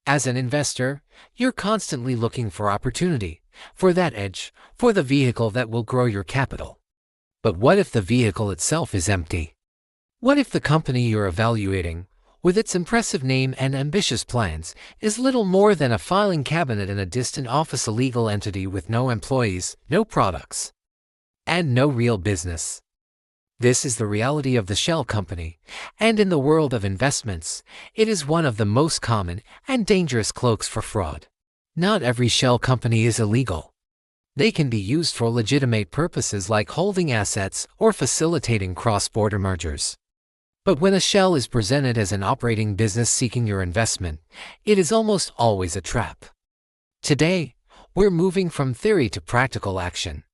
As an investor, you're constantly looking for opportunity, for that edge, for the vehicle that will grow your capital. But what if the vehicle itself is empty? What if the company you're evaluating, with its impressive name and ambitious plans, is little more than a filing cabinet in a distant office, a legal entity with no employees, no products, and no real business? This is the reality of the shell company, and in the world of investments, it is one of the most common and dangerous cloaks for fraud. Not every shell company is illegal. They can be used for legitimate purposes like holding assets or facilitating cross-border mergers. But when a shell is presented as an operating business seeking your investment, it is almost always a trap. Today, we're moving from theory to practical action.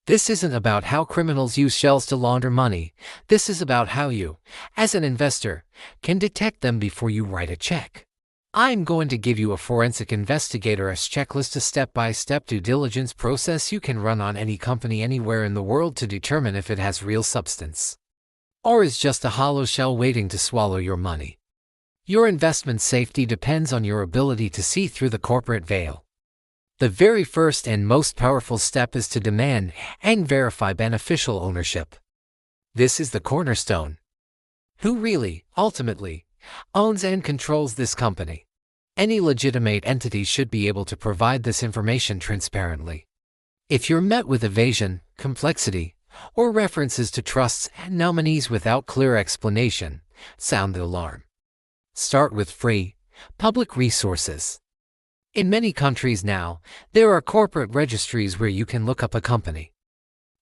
This isn't about how criminals use shells to launder money. This is about how you, as an investor, can detect them before you write a check. I'm going to give you a forensic investigator's checklist, a step-by-step due diligence process you can run on any company anywhere in the world to determine if it has real substance, or is just a hollow shell waiting to swallow your money. Your investment safety depends on your ability to see through the corporate veil. The very first and most powerful step is to demand and verify beneficial ownership. This is the cornerstone. Who really, ultimately, owns and controls this company? Any legitimate entity should be able to provide this information transparently. If you're met with evasion, complexity, or references to trusts and nominees without clear explanation, sound the alarm. Start with free, public resources. In many countries now, there are corporate registries where you can look up a company.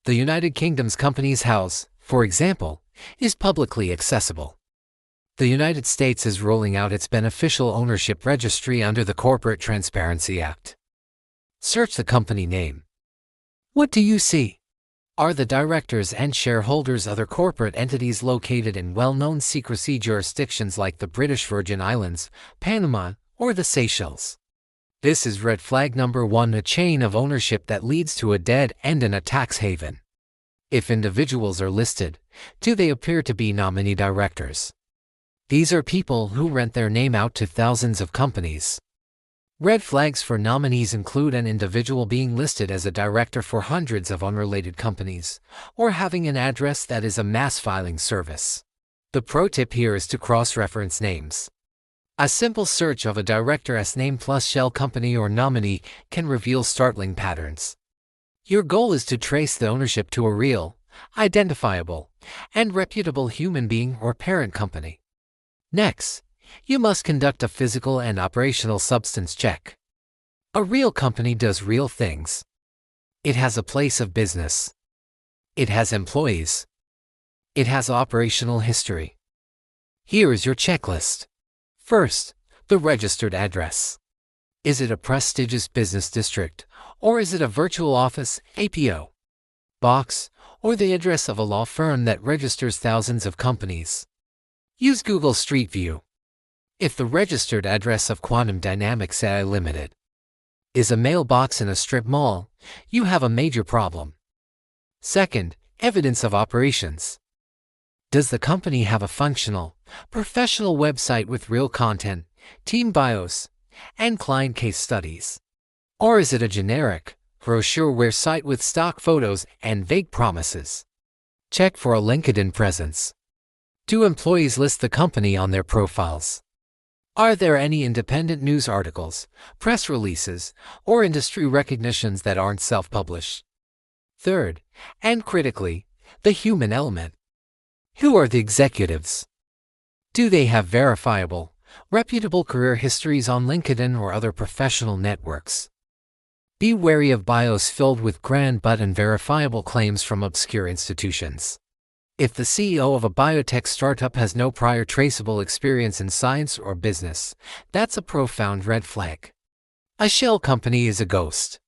The United Kingdom's Companies House, for example, is publicly accessible. The United States is rolling out its beneficial ownership registry under the Corporate Transparency Act. Search the company name. What do you see? Are the directors and shareholders other corporate entities located in well-known secrecy jurisdictions like the British Virgin Islands, Panama, or the Seychelles? This is red flag number 1, a chain of ownership that leads to a dead end in a tax haven. If individuals are listed, do they appear to be nominee directors? These are people who rent their name out to thousands of companies. Red flags for nominees include an individual being listed as a director for hundreds of unrelated companies, or having an address that is a mass filing service. The pro tip here is to cross-reference names. A simple search of a director's name plus shell company or nominee can reveal startling patterns. Your goal is to trace the ownership to a real, identifiable, and reputable human being or parent company. Next, you must conduct a physical and operational substance check. A real company does real things. It has a place of business. It has employees. It has operational history. Here is your checklist. First, the registered address. Is it a prestigious business district, or is it a virtual office, APO, box, or the address of a law firm that registers thousands of companies? Use Google Street View. If the registered address of Quantum Dynamics AI Limited is a mailbox in a strip mall, you have a major problem. Second, evidence of operations. Does the company have a functional, professional website with real content, team bios, and client case studies? Or is it a generic, brochureware site with stock photos and vague promises? Check for a LinkedIn presence. Do employees list the company on their profiles? Are there any independent news articles, press releases, or industry recognitions that aren't self-published? Third, and critically, the human element. Who are the executives? Do they have verifiable, reputable career histories on LinkedIn or other professional networks? Be wary of bios filled with grand but unverifiable claims from obscure institutions. If the CEO of a biotech startup has no prior traceable experience in science or business, that's a profound red flag. A shell company is a ghost.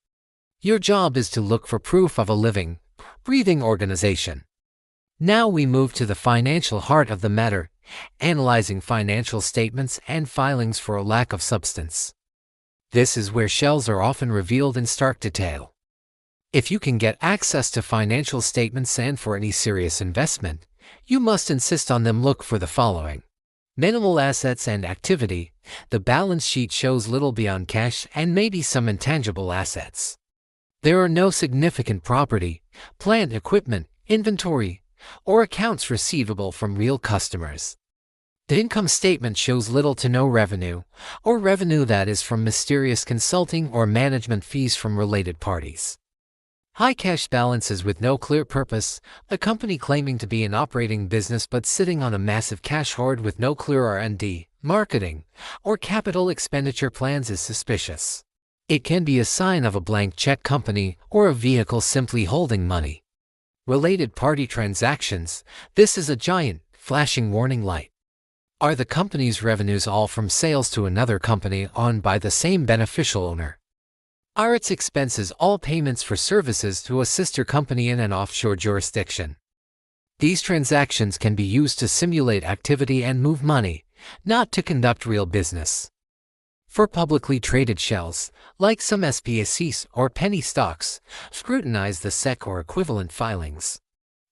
Your job is to look for proof of a living, breathing organization. Now we move to the financial heart of the matter, analyzing financial statements and filings for a lack of substance. This is where shells are often revealed in stark detail. If you can get access to financial statements and for any serious investment, you must insist on them. Look for the following. Minimal assets and activity. The balance sheet shows little beyond cash and maybe some intangible assets. There are no significant property, plant equipment, inventory, or accounts receivable from real customers. The income statement shows little to no revenue, or revenue that is from mysterious consulting or management fees from related parties. High cash balances with no clear purpose. A company claiming to be an operating business but sitting on a massive cash hoard with no clear R&D, marketing, or capital expenditure plans is suspicious. It can be a sign of a blank check company or a vehicle simply holding money. Related party transactions. This is a giant, flashing warning light. Are the company's revenues all from sales to another company owned by the same beneficial owner? Are its expenses all payments for services to a sister company in an offshore jurisdiction? These transactions can be used to simulate activity and move money, not to conduct real business. For publicly traded shells, like some SPACs or penny stocks, scrutinize the SEC or equivalent filings.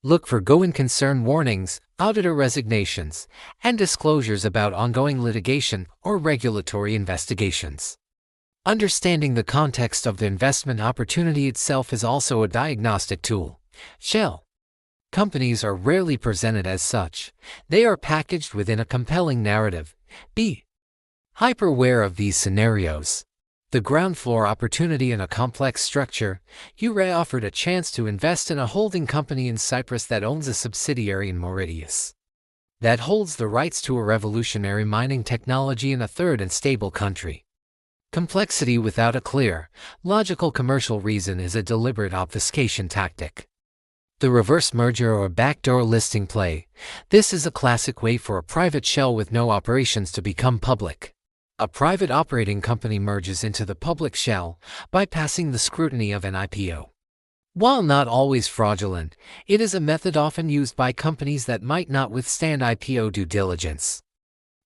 Look for going concern warnings, auditor resignations, and disclosures about ongoing litigation or regulatory investigations. Understanding the context of the investment opportunity itself is also a diagnostic tool. Shell companies are rarely presented as such. They are packaged within a compelling narrative. Be hyper-aware of these scenarios. The ground floor opportunity in a complex structure. URE offered a chance to invest in a holding company in Cyprus that owns a subsidiary in Mauritius, that holds the rights to a revolutionary mining technology in a third and stable country. Complexity without a clear, logical commercial reason is a deliberate obfuscation tactic. The reverse merger or backdoor listing play. This is a classic way for a private shell with no operations to become public. A private operating company merges into the public shell, bypassing the scrutiny of an IPO. While not always fraudulent, it is a method often used by companies that might not withstand IPO due diligence.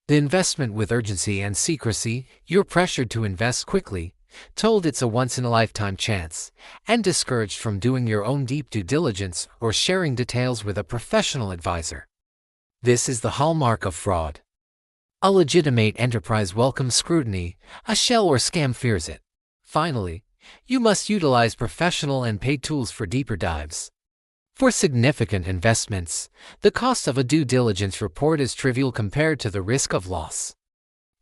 The investment with urgency and secrecy. You're pressured to invest quickly, told it's a once-in-a-lifetime chance, and discouraged from doing your own deep due diligence or sharing details with a professional advisor. This is the hallmark of fraud. A legitimate enterprise welcomes scrutiny, a shell or scam fears it. Finally, you must utilize professional and paid tools for deeper dives. For significant investments, the cost of a due diligence report is trivial compared to the risk of loss.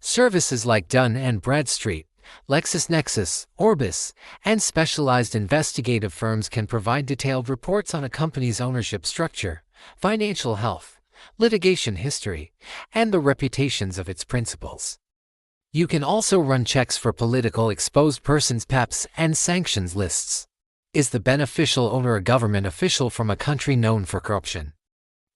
Services like Dun & Bradstreet, LexisNexis, Orbis, and specialized investigative firms can provide detailed reports on a company's ownership structure, financial health, litigation history, and the reputations of its principals. You can also run checks for political exposed persons PEPs and sanctions lists. Is the beneficial owner a government official from a country known for corruption?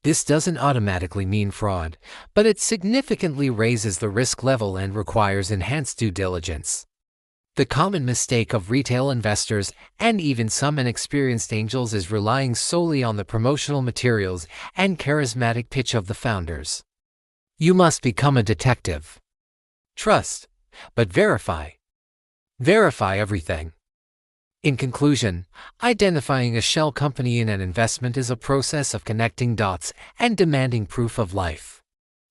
This doesn't automatically mean fraud, but it significantly raises the risk level and requires enhanced due diligence. The common mistake of retail investors and even some inexperienced angels is relying solely on the promotional materials and charismatic pitch of the founders. You must become a detective. Trust, but verify. Verify everything. In conclusion, identifying a shell company in an investment is a process of connecting dots and demanding proof of life.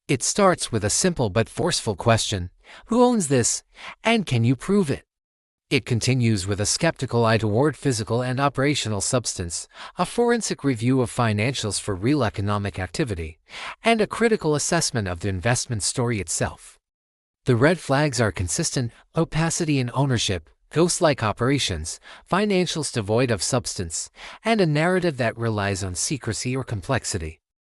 It starts with a simple but forceful question: who owns this, and can you prove it? It continues with a skeptical eye toward physical and operational substance, a forensic review of financials for real economic activity, and a critical assessment of the investment story itself. The red flags are consistent opacity in ownership, ghost-like operations, financials devoid of substance, and a narrative that relies on secrecy or complexity.